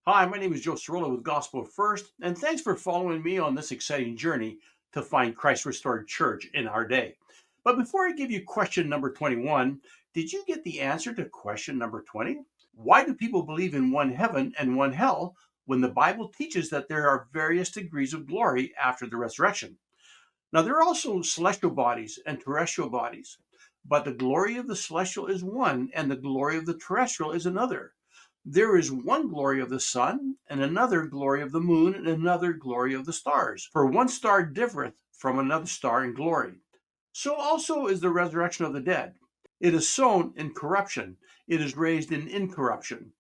Hi, my name is Joe Cirola with Gospel First, and thanks for following me on this exciting journey to find Christ restored church in our day. But before I give you question number 21, did you get the answer to question number 20? Why do people believe in one heaven and one hell when the Bible teaches that there are various degrees of glory after the resurrection? Now, there are also celestial bodies and terrestrial bodies, but the glory of the celestial is one, and the glory of the terrestrial is another. There is one glory of the sun, and another glory of the moon, and another glory of the stars. For one star differeth from another star in glory. So also is the resurrection of the dead. It is sown in corruption, it is raised in incorruption.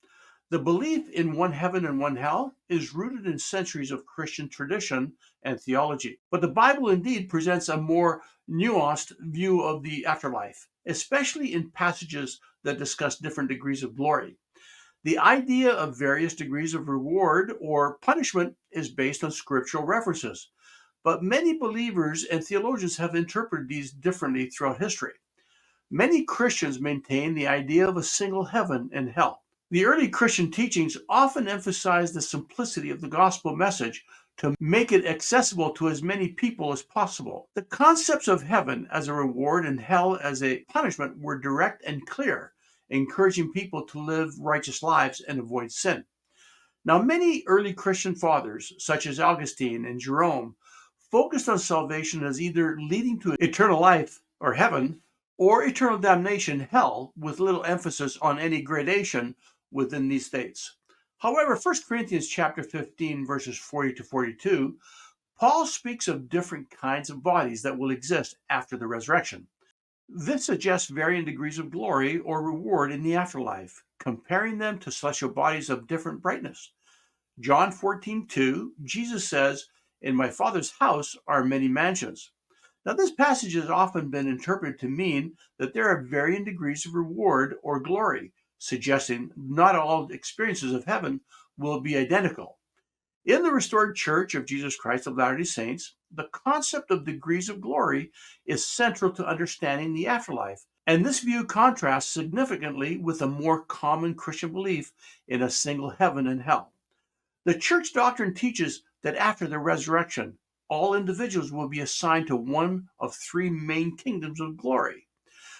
The belief in one heaven and one hell is rooted in centuries of Christian tradition and theology. But the Bible indeed presents a more nuanced view of the afterlife, especially in passages that discuss different degrees of glory. The idea of various degrees of reward or punishment is based on scriptural references, but many believers and theologians have interpreted these differently throughout history. Many Christians maintain the idea of a single heaven and hell. The early Christian teachings often emphasized the simplicity of the gospel message to make it accessible to as many people as possible. The concepts of heaven as a reward and hell as a punishment were direct and clear, encouraging people to live righteous lives and avoid sin. Now, many early Christian fathers, such as Augustine and Jerome, focused on salvation as either leading to eternal life or heaven or eternal damnation, hell, with little emphasis on any gradation within these states. However, 1 Corinthians chapter 15, verses 40 to 42, Paul speaks of different kinds of bodies that will exist after the resurrection. This suggests varying degrees of glory or reward in the afterlife, comparing them to celestial bodies of different brightness. John 14:2, Jesus says, "In my Father's house are many mansions." Now, this passage has often been interpreted to mean that there are varying degrees of reward or glory, suggesting not all experiences of heaven will be identical. In the restored Church of Jesus Christ of Latter-day Saints, the concept of degrees of glory is central to understanding the afterlife, and this view contrasts significantly with a more common Christian belief in a single heaven and hell. The church doctrine teaches that after the resurrection, all individuals will be assigned to one of three main kingdoms of glory,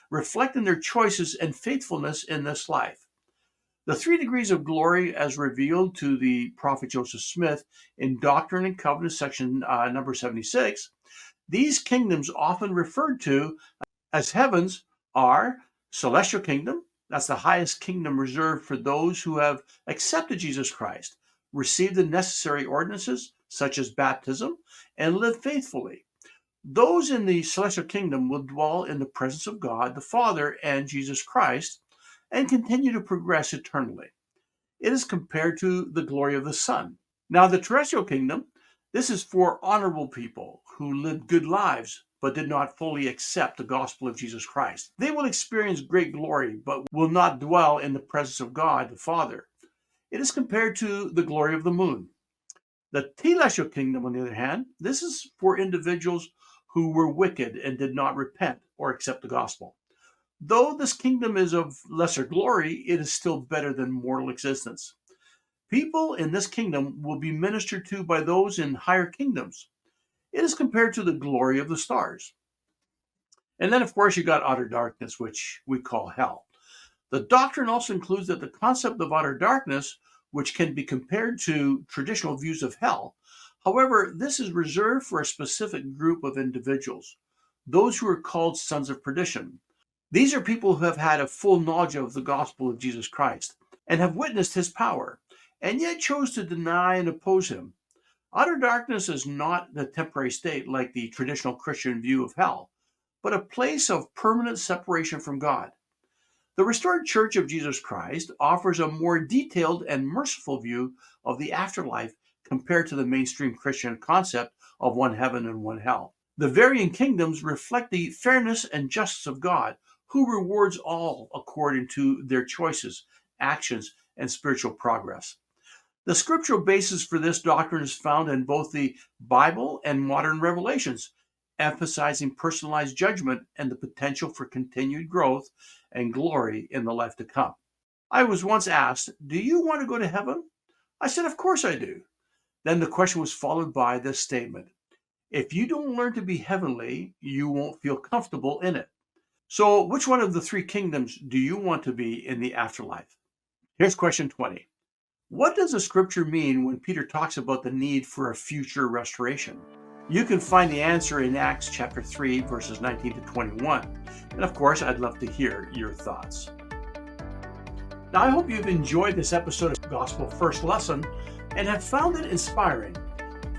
reflecting their choices and faithfulness in this life. The three degrees of glory, as revealed to the prophet Joseph Smith in Doctrine and Covenants, section number 76, these kingdoms, often referred to as heavens, are Celestial Kingdom, that's the highest kingdom reserved for those who have accepted Jesus Christ, received the necessary ordinances, such as baptism, and lived faithfully. Those in the Celestial Kingdom will dwell in the presence of God the Father and Jesus Christ and continue to progress eternally. It is compared to the glory of the sun. Now, the Terrestrial Kingdom, this is for honorable people who lived good lives but did not fully accept the gospel of Jesus Christ. They will experience great glory but will not dwell in the presence of God the Father. It is compared to the glory of the moon. The Telestial Kingdom, on the other hand, this is for individuals who were wicked and did not repent or accept the gospel. Though this kingdom is of lesser glory, it is still better than mortal existence. People in this kingdom will be ministered to by those in higher kingdoms. It is compared to the glory of the stars. And then, of course, you got utter darkness, which we call hell. The doctrine also includes that the concept of utter darkness, which can be compared to traditional views of hell. However, this is reserved for a specific group of individuals, those who are called sons of perdition. These are people who have had a full knowledge of the gospel of Jesus Christ and have witnessed his power, and yet chose to deny and oppose him. Utter darkness is not the temporary state like the traditional Christian view of hell, but a place of permanent separation from God. The restored Church of Jesus Christ offers a more detailed and merciful view of the afterlife compared to the mainstream Christian concept of one heaven and one hell. The varying kingdoms reflect the fairness and justice of God, who rewards all according to their choices, actions, and spiritual progress. The scriptural basis for this doctrine is found in both the Bible and modern revelations, emphasizing personalized judgment and the potential for continued growth and glory in the life to come. I was once asked, "Do you want to go to heaven?" I said, of course I do. Then the question was followed by this statement: if you don't learn to be heavenly, you won't feel comfortable in it. So, which one of the three kingdoms do you want to be in the afterlife? Here's question 20. What does the scripture mean when Peter talks about the need for a future restoration? You can find the answer in Acts chapter 3, verses 19 to 21. And of course, I'd love to hear your thoughts. Now, I hope you've enjoyed this episode of Gospel First Lesson and have found it inspiring.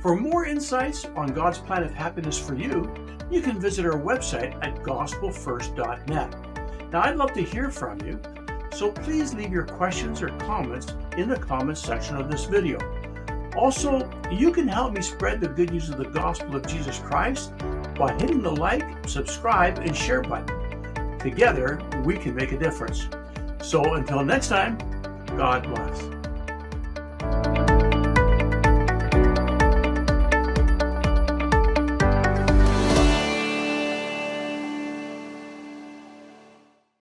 For more insights on God's plan of happiness for you, you can visit our website at gospelfirst.net. Now, I'd love to hear from you, so please leave your questions or comments in the comments section of this video. Also, you can help me spread the good news of the gospel of Jesus Christ by hitting the like, subscribe, and share button. Together, we can make a difference. So until next time, God bless.